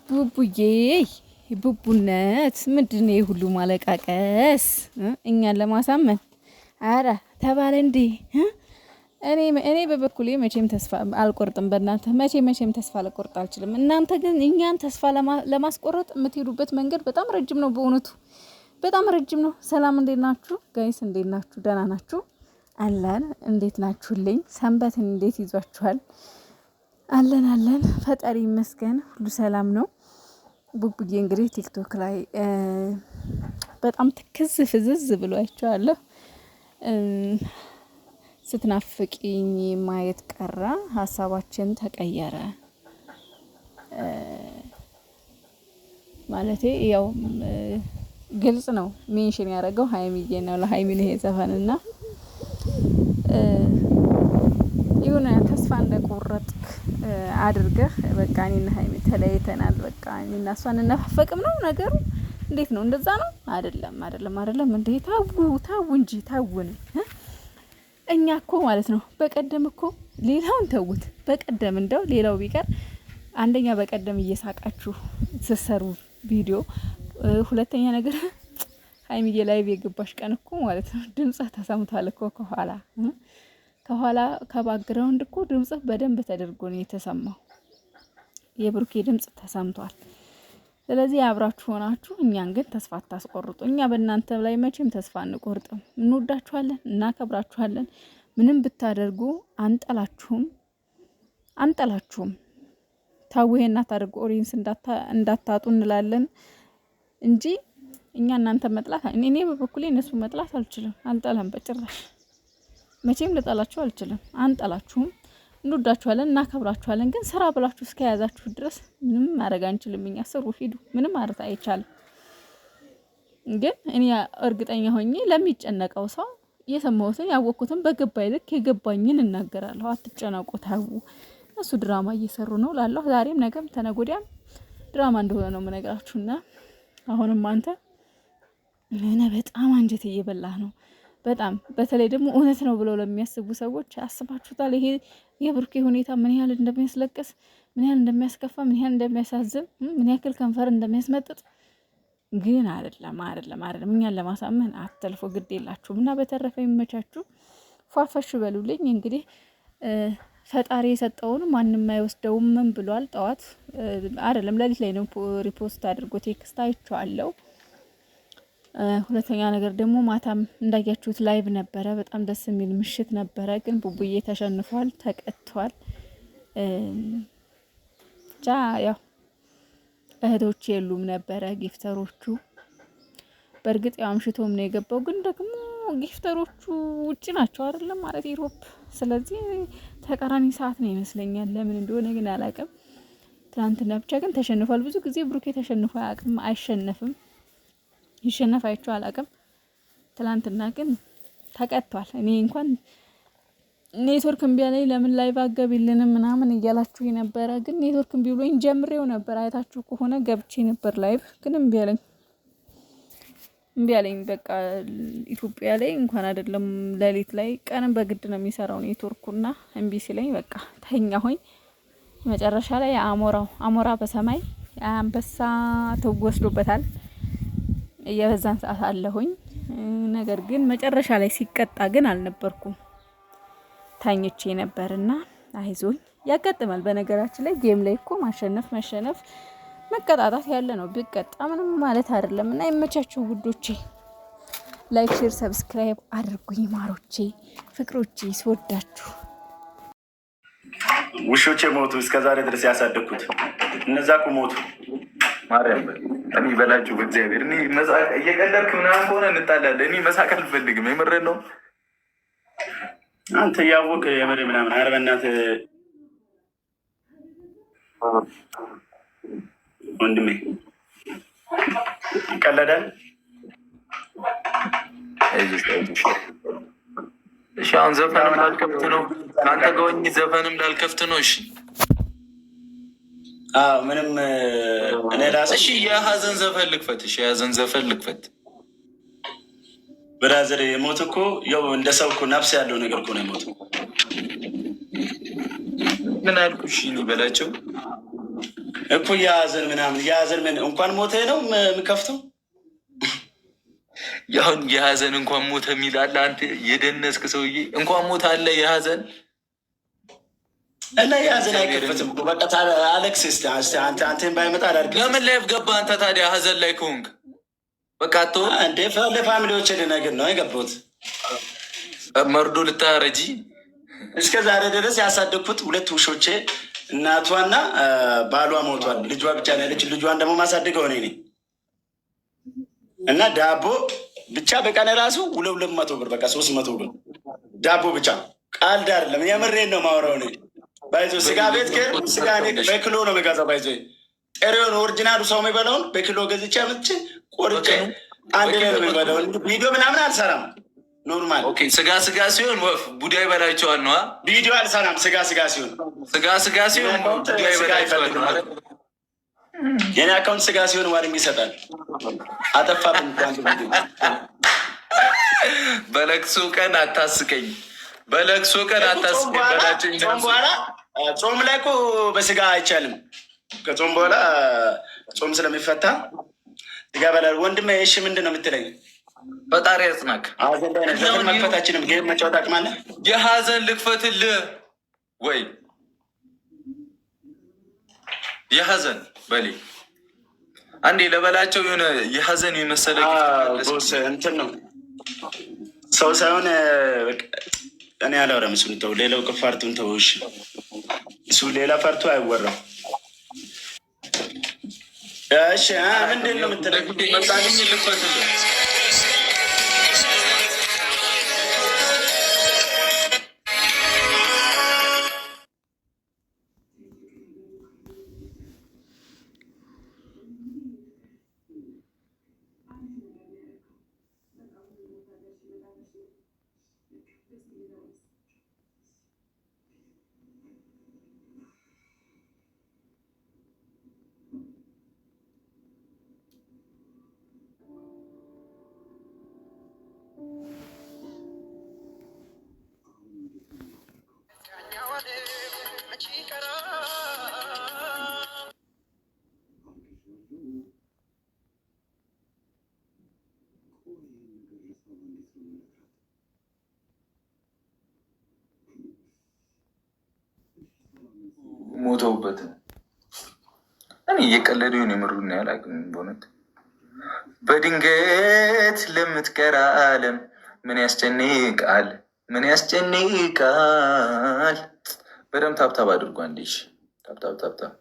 ቡቡዬ ቡቡነት ምንድነው የሁሉ ማለቃቀስ? እኛን ለማሳመን አረ ተባለ እንዴ? እኔ በበኩሌ መቼም ተስፋ አልቆርጥም። በእናንተ መቼም ተስፋ ልቆርጥ አልችልም። እናንተ ግን እኛን ተስፋ ለማስቆረጥ የምትሄዱበት መንገድ በጣም ረጅም ነው። በእውነቱ በጣም ረጅም ነው። ሰላም እንዴት ናችሁ ጋይስ? እንዴት ናችሁ? ደህና ናችሁ? አለን። እንዴት ናችሁልኝ? ሰንበትን እንዴት ይዟችኋል? አለን ፈጣሪ ይመስገን፣ ሁሉ ሰላም ነው። ቡቡዬ እንግዲህ ቲክቶክ ላይ በጣም ትክዝ ፍዝዝ ብሎ አይቼዋለሁ። ስትናፍቂኝ ማየት ቀረ፣ ሀሳባችን ተቀየረ። ማለቴ ያው ግልጽ ነው። ሜንሽን ያደረገው ሀይሚዬ ነው። ለሀይሚ ነው ይሄ ዘፈንና የሆነ ተስፋ እንደቆረጥክ አድርገህ በቃ እኔና ሀይሚ ተለያይተናል፣ በቃ እኔና እሷ እንነፋፈቅም ነው ነገሩ። እንዴት ነው? እንደዛ ነው? አይደለም እንዴ! ታው እንጂ ታውን። እኛ እኮ ማለት ነው በቀደም እኮ ሌላውን ተውት። በቀደም እንደው ሌላው ቢቀር አንደኛ በቀደም እየሳቃችሁ ስትሰሩ ቪዲዮ፣ ሁለተኛ ነገር ሀይሚዬ ላይቭ የገባሽ ቀን እኮ ማለት ነው ድምጽ ተሰምቷል እኮ ከኋላ ከባክግራውንድ እኮ ድምጽ በደንብ ተደርጎ ነው የተሰማው። የብሩኬ ድምጽ ተሰምቷል። ስለዚህ አብራችሁ ሆናችሁ እኛን ግን ተስፋ አታስቆርጡ። እኛ በእናንተ ላይ መቼም ተስፋ አንቆርጥም። እንወዳችኋለን፣ እናከብራችኋለን። ምንም ብታደርጉ አንጠላችሁም። ታውሄና ታደርጉ ኦዲየንስ እንዳታጡ እንላለን እንጂ እኛ እናንተ መጥላት እኔ በበኩሌ እነሱ መጥላት አልችልም። አልጠላም በጭራሽ። መቼም ልጠላችሁ አልችልም። አንጠላችሁም፣ እንወዳችኋለን፣ እናከብራችኋለን። ግን ስራ ብላችሁ እስከያዛችሁ ድረስ ምንም ማድረግ አንችልም። እኛ ስሩ ሂዱ፣ ምንም ማድረግ አይቻልም። ግን እኔ እርግጠኛ ሆኜ ለሚጨነቀው ሰው የሰማሁትን ያወቅኩትን በገባኝ ልክ የገባኝን እናገራለሁ። አትጨነቁ፣ ታው እሱ ድራማ እየሰሩ ነው ላለሁ ዛሬም ነገም ተነጎዳም ድራማ እንደሆነ ነው የምነግራችሁና አሁንም አንተ በጣም አንጀት እየበላህ ነው። በጣም በተለይ ደግሞ እውነት ነው ብለው ለሚያስቡ ሰዎች አስባችሁታል? ይሄ የብሩኬ ሁኔታ ምን ያህል እንደሚያስለቅስ፣ ምን ያህል እንደሚያስከፋ፣ ምን ያህል እንደሚያሳዝን፣ ምን ያክል ከንፈር እንደሚያስመጥጥ። ግን አይደለም። እኛን ለማሳመን አትልፎ ግድ የላችሁም። እና በተረፈ የሚመቻችሁ ፏፈሽ በሉልኝ። እንግዲህ ፈጣሪ የሰጠውን ማንም አይወስደውም ምን ብሏል? ጠዋት አይደለም ሌሊት ላይ ነው ሪፖስት አድርጎ ቴክስት አይቼዋለሁ። ሁለተኛ ነገር ደግሞ ማታም እንዳያችሁት ላይቭ ነበረ። በጣም ደስ የሚል ምሽት ነበረ። ግን ቡቡዬ ተሸንፏል፣ ተቀጥቷል። ብቻ ያው እህቶች የሉም ነበረ ጊፍተሮቹ። በእርግጥ ያው አምሽቶም ነው የገባው። ግን ደግሞ ጊፍተሮቹ ውጪ ናቸው አይደለም ማለት ኢሮፕ። ስለዚህ ተቃራኒ ሰዓት ነው ይመስለኛል። ለምን እንደሆነ ግን አላውቅም። ትናንትና ብቻ ግን ተሸንፏል። ብዙ ጊዜ ብሩኬ ተሸንፎ አያውቅም፣ አይሸነፍም። ይሸነፍ አይቼው አላውቅም። ትላንትና ግን ተቀጥቷል። እኔ እንኳን ኔትወርክ እምቢ አለኝ ለምን ላይ ባገቢልንም ምናምን እያላችሁ የነበረ ግን ኔትወርክ እምቢ ብሎኝ ጀምሬው ነበር። አይታችሁ ከሆነ ገብቼ ነበር ላይቭ ግን እምቢ አለኝ። በቃ ኢትዮጵያ ላይ እንኳን አይደለም ሌሊት ላይ ቀንም በግድ ነው የሚሰራው ኔትወርኩና እምቢ ሲለኝ በቃ ተኛሁኝ። መጨረሻ ላይ አሞራ በሰማይ አንበሳ ተወስዶበታል። የበዛን ሰዓት አለሁኝ። ነገር ግን መጨረሻ ላይ ሲቀጣ ግን አልነበርኩም፣ ታኝቼ ነበርና አይዞኝ ያጋጥማል። በነገራችን ላይ ጌም ላይ እኮ ማሸነፍ መሸነፍ መቀጣጣት ያለ ነው። ቢቀጣ ምንም ማለት አይደለም። እና የመቻችሁ ውዶቼ፣ ላይክ፣ ሼር፣ ሰብስክራይብ አድርጉኝ ማሮቼ፣ ፍቅሮቼ፣ ስወዳችሁ። ውሾቼ ሞቱ። እስከዛሬ ድረስ ያሳደግኩት እነዛ እኮ ሞቱ። ማርያም እኔ በላችሁ በእግዚአብሔር። እኔ መሳቅ እየቀለድክ ምናምን ከሆነ እንጣላለን። እኔ መሳቅ አልፈልግም። የምሬን ነው። አንተ እያወቅ የምር ምናምን ኧረ በእናትህ ወንድሜ ይቀለዳል። እሺ አሁን ዘፈንም ላልከፍት ነው ከአንተ ጋር ሆኜ ዘፈንም ላልከፍት ነው። እሺ ምንም እኔ ራሴ እሺ የሀዘን ዘፈን ልክፈት። እሺ የሀዘን ዘፈን ልክፈት። ብራዘር የሞት እኮ ያው እንደ ሰው እኮ ነፍስ ያለው ነገር እኮ ነው የሞት። ምን አልኩሽ? በላቸው እኮ የሀዘን ምናምን የሀዘን ምን እንኳን ሞተ ነው የምከፍተው። ያሁን የሀዘን እንኳን ሞተ የሚላለ አንተ የደነስክ ሰውዬ እንኳን ሞተ አለ የሀዘን እና የሀዘን አይከፈትም። በቃ አሌክስ አንተን ባይመጣ አላርግ። ለምን ላይፍ ገባ አንተ ታዲያ ሀዘን ላይ ከሆንክ በቃ አቶ እንዴ ለፋሚሊዎች ልነግር ነው የገባሁት። መርዶ ልታረጂ እስከ ዛሬ ድረስ ያሳደግኩት 2 ውሾቼ እናቷና ባሏ ሞቷል። ልጇ ብቻ ነው ያለች። ልጇን ደግሞ ማሳደገው እኔ ነኝ። እና ዳቦ ብቻ በቀን ራሱ 200 ብር በቃ 300 ብር ዳቦ ብቻ። ቀልድ አይደለም፣ የምሬን ነው ማውራው። እኔ ባይዞ ስጋ ቤት ስጋ በኪሎ ነው የሚገዛው። ባይዞ ጥሬውን ኦሪጂናሉ ሰው የሚበላውን በኪሎ ገዝቼ አምጥቼ ቆርጬ አንድ ላይ ነው የሚበላው። ቪዲዮ ምናምን አልሰራም። ኖርማል ስጋ ሲሆን ወፍ ቡዳ ይበላቸዋል ነው። ቪዲዮ አልሰራም። ስጋ ሲሆን ቡዳ ይበላቸዋል ማለት የኔ አካውንት ስጋ ሲሆን ዋርንግ ይሰጣል። አጠፋብን። በለቅሶ ቀን አታስቀኝ፣ በለቅሶ ቀን አታስቀኝ። ጾም በኋላ ጾም ላይ እኮ በስጋ አይቻልም። ከጾም በኋላ ጾም ስለሚፈታ ስጋ በላል። ወንድሜ እሺ ምንድን ነው የምትለኝ? ፈጣሪ ያጽናክ። ዘፈን መክፈታችንም ጌም መጫወት አቅማለህ? የሀዘን ልክፈትልህ ወይ የሀዘን በሌ አንዴ ለበላቸው የሆነ የሀዘን የመሰለ እንትን ነው ሰው ሳይሆን እኔ አላወራም። እሱን ተው፣ ሌላው ፋርቱን ተው። እሺ እሱ ሌላ ፋርቱ አይወራም። እሺ ምንድን ነው የምትለኝ? ልክፈትልህ ሞተውበት እኔ እየቀለዱ የሆነ የምሩና ያላቅም በእውነት በድንገት ለምትቀር ዓለም ምን ያስጨንቃል? ምን ያስጨንቃል? በደምብ ታብታብ አድርጓ። እንዴሽ ታብታብ